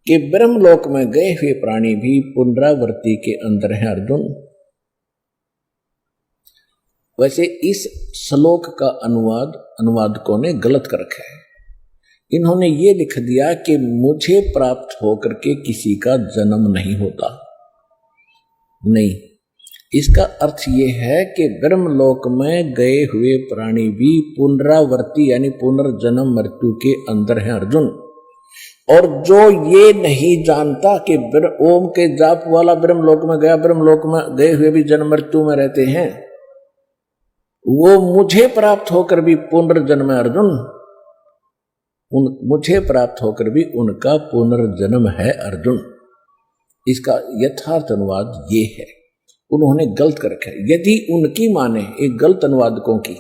कि ब्रह्मलोक में गए हुए प्राणी भी पुनरावृत्ति के अंदर हैं अर्जुन। वैसे इस श्लोक का अनुवादकों ने गलत कर रखा है। इन्होंने ये लिख दिया कि मुझे प्राप्त होकर के किसी का जन्म नहीं होता। नहीं, इसका अर्थ ये है कि ब्रह्मलोक में गए हुए प्राणी भी पुनरावृत्ति यानी पुनर्जन्म मृत्यु के अंदर हैं अर्जुन। और जो ये नहीं जानता कि ओम के जाप वाला ब्रह्मलोक में गया, ब्रह्मलोक में गए हुए भी जन्म मृत्यु में रहते हैं, वो मुझे प्राप्त होकर भी पुनर्जन्म है अर्जुन। मुझे प्राप्त होकर भी उनका पुनर्जन्म है अर्जुन। इसका यथार्थ अनुवाद ये है। उन्होंने गलत कर रखा है। यदि उनकी माने एक गलत अनुवादकों की,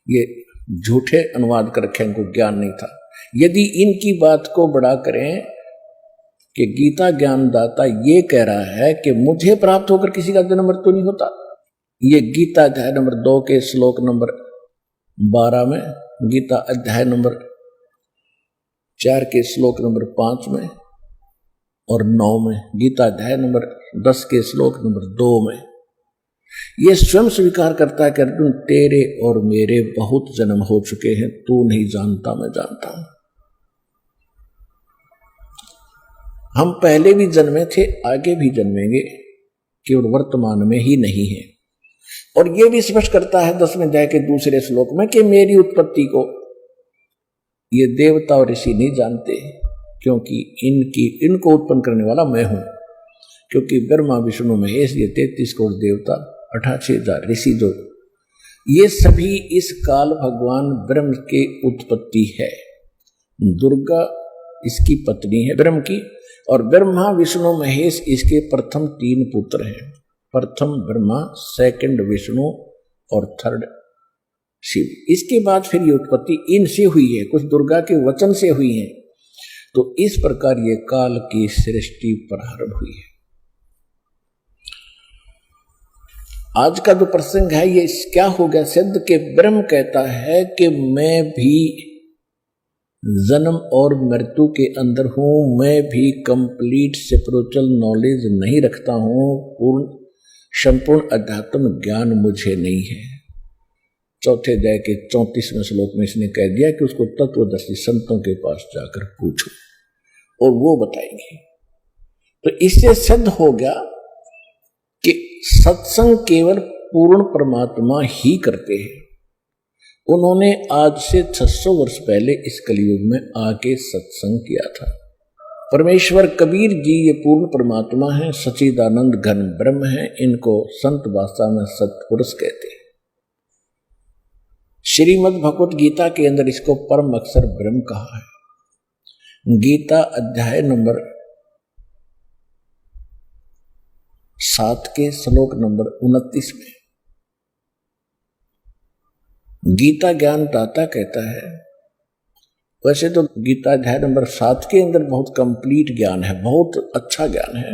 ये झूठे अनुवाद कर रखे, इनको ज्ञान नहीं था। यदि इनकी बात को बड़ा करें कि गीता ज्ञानदाता ये कह रहा है कि मुझे प्राप्त होकर किसी का जन्म मृत्यु नहीं होता, ये गीता अध्याय नंबर 2 के श्लोक नंबर 12 में, गीता अध्याय नंबर 4 के श्लोक नंबर 5 में और 9 में, गीता अध्याय नंबर 10 के श्लोक नंबर 2 में ये स्वयं स्वीकार करता है कि अर्जुन तेरे और मेरे बहुत जन्म हो चुके हैं, तू नहीं जानता मैं जानता हूं। हम पहले भी जन्मे थे, आगे भी जन्मेंगे, केवल वर्तमान में ही नहीं है। और यह भी स्पष्ट करता है 10वें अध्याय के दूसरे श्लोक में कि मेरी उत्पत्ति को ये देवता और ऋषि नहीं जानते, क्योंकि इनको उत्पन्न करने वाला मैं हूं। क्योंकि ब्रह्मा विष्णु महेश ये 33 करोड़ देवता, 88,000 ऋषि, जो ये सभी इस काल भगवान ब्रह्म के उत्पत्ति है। दुर्गा इसकी पत्नी है ब्रह्म की, और ब्रह्मा विष्णु महेश इसके प्रथम 3 पुत्र हैं। प्रथम ब्रह्मा, सेकंड विष्णु और थर्ड शिव। इसके बाद फिर ये उत्पत्ति इनसे हुई है, कुछ दुर्गा के वचन से हुई है। तो इस प्रकार ये काल की सृष्टि प्रारंभ हुई है। आज का जो प्रसंग है ये क्या हो गया सिद्ध के ब्रह्म कहता है कि मैं भी जन्म और मृत्यु के अंदर हूं, मैं भी कंप्लीट स्पिरिचुअल नॉलेज नहीं रखता हूं, संपूर्ण अध्यात्म ज्ञान मुझे नहीं है। चौथे अध्याय के 34वें श्लोक में इसने कह दिया कि उसको तत्वदर्शी संतों के पास जाकर पूछो और वो बताएंगे। तो इससे सिद्ध हो गया कि सत्संग केवल पूर्ण परमात्मा ही करते हैं। उन्होंने आज से 600 वर्ष पहले इस कलयुग में आके सत्संग किया था। परमेश्वर कबीर जी ये पूर्ण परमात्मा है, सच्चिदानंद घन ब्रह्म है। इनको संत भाषा में सत्पुरुष कहते हैं। श्रीमद् भगवत गीता के अंदर इसको परम अक्षर ब्रह्म कहा है। गीता अध्याय नंबर 7 के श्लोक नंबर 29 में गीता ज्ञान दाता कहता है, वैसे तो गीता अध्याय नंबर 7 के अंदर बहुत कंप्लीट ज्ञान है, बहुत अच्छा ज्ञान है।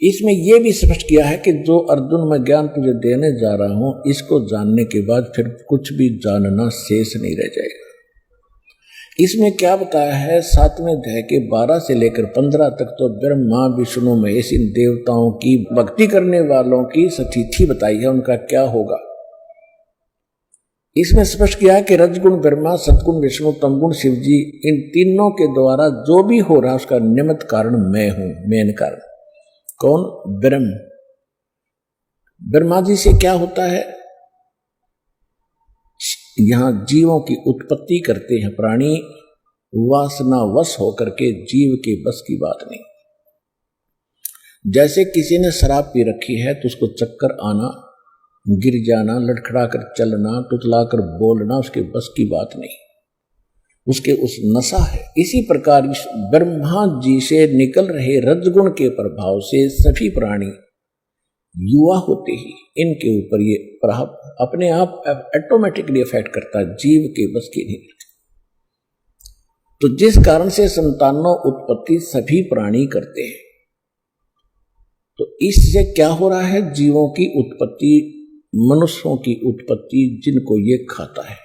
इसमें यह भी स्पष्ट किया है कि जो अर्जुन मैं ज्ञान तुझे देने जा रहा हूं, इसको जानने के बाद फिर कुछ भी जानना शेष नहीं रह जाएगा। इसमें क्या बताया है 7वें अध्याय के 12 से लेकर 15 तक तो ब्रह्मा विष्णु महेश इन देवताओं की भक्ति करने वालों की स्थिति बताई है, उनका क्या होगा। इसमें स्पष्ट किया है कि रजगुण ब्रह्मा, सतगुण विष्णु, तमगुण शिव जी, इन तीनों के द्वारा जो भी हो रहा है उसका निमित्त कारण मैं हूं, मेन कारण। कौन? ब्रह्म। ब्रह्मा जी से क्या होता है? यहां जीवों की उत्पत्ति करते हैं प्राणी, वासना वश होकर के, जीव के बस की बात नहीं। जैसे किसी ने शराब पी रखी है तो उसको चक्कर आना, गिर जाना, लड़खड़ा कर चलना, टुटला कर बोलना उसके बस की बात नहीं, उसके उस नशा है। इसी प्रकार इस ब्रह्मा जी से निकल रहे रजगुण के प्रभाव से सभी प्राणी युवा होते ही इनके ऊपर ये प्रभाव अपने आप ऑटोमेटिकली इफेक्ट करता है, जीव के बस की नहीं करता। तो जिस कारण से संतानों उत्पत्ति सभी प्राणी करते हैं, तो इससे क्या हो रहा है? जीवों की उत्पत्ति, मनुष्यों की उत्पत्ति जिनको ये खाता है।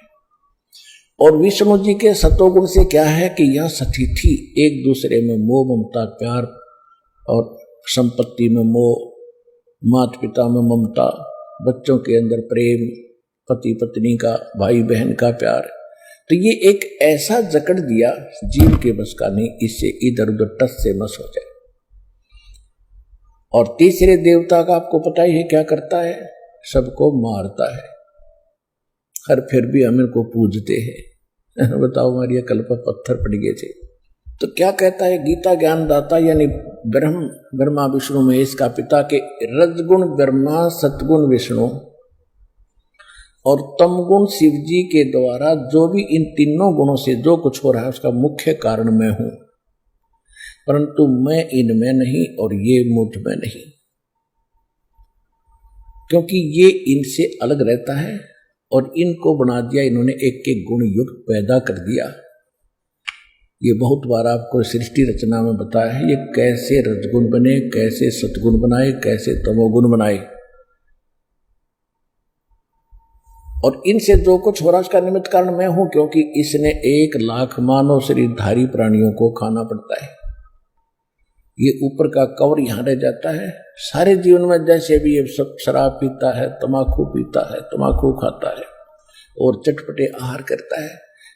और विष्णु जी के सतोगुण से क्या है कि यह सतिथि एक दूसरे में मोह ममता प्यार और संपत्ति में मोह, माता पिता में ममता, बच्चों के अंदर प्रेम, पति पत्नी का, भाई बहन का प्यार, तो ये एक ऐसा जकड़ दिया जीव के बस का नहीं, इससे इधर उधर टस से मस हो जाए। और तीसरे देवता का आपको पता ही है क्या करता है, सबको मारता है, हर फिर भी हम इनको पूजते हैं। बताओ हमारी कल पर पत्थर पड़ गए थे। तो क्या कहता है गीता ज्ञानदाता यानी ब्रह्मा विष्णु महेश का पिता के रजगुण ब्रह्मा, सतगुण विष्णु और तमगुण शिव जी के द्वारा जो भी इन तीनों गुणों से जो कुछ हो रहा है उसका मुख्य कारण मैं हूं, परंतु मैं इनमें नहीं और ये मुझ में नहीं, क्योंकि ये इनसे अलग रहता है और इनको बना दिया इन्होंने, एक एक गुण युक्त पैदा कर दिया। ये बहुत बार आपको सृष्टि रचना में बताया है, ये कैसे रजगुण बने, कैसे सतगुण बनाए, कैसे तमोगुण बनाए, और इनसे जो कुछ हो रहा उसका निमित्त कारण मैं हूं, क्योंकि इसने 1 लाख मानव शरीरधारी प्राणियों को खाना पड़ता है। ये ऊपर का कवर यहां रह जाता है। सारे जीवन में जैसे भी ये सब शराब पीता है, तम्बाकू पीता है, तम्बाकू खाता है और चटपटे आहार करता है,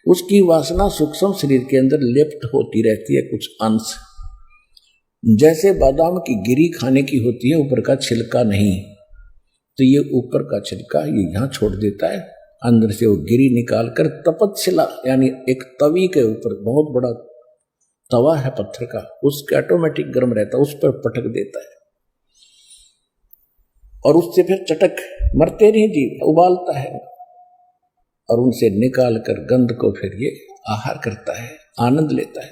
उसकी वासना सूक्ष्म शरीर के अंदर लिप्त होती रहती है कुछ अंश, जैसे बादाम की गिरी खाने की होती है, ऊपर का छिलका नहीं, तो ये ऊपर का छिलका ये यहां छोड़ देता है, अंदर से वो गिरी निकालकर तपतशिला यानी एक तवी के ऊपर, बहुत बड़ा तवा है पत्थर का, उसके ऑटोमेटिक गर्म रहता है, उस पर पटक देता है और उससे फिर चटक मरते नहीं जीव उबालता है और उनसे निकाल कर गंध को फिर ये आहार करता है, आनंद लेता है।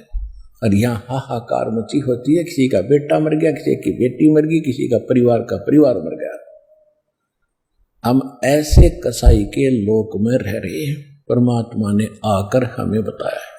और यहाँ हाहाकार मची होती है, किसी का बेटा मर गया, किसी की बेटी मर गई, किसी का परिवार मर गया। हम ऐसे कसाई के लोक में रह रहे हैं, परमात्मा ने आकर हमें बताया है।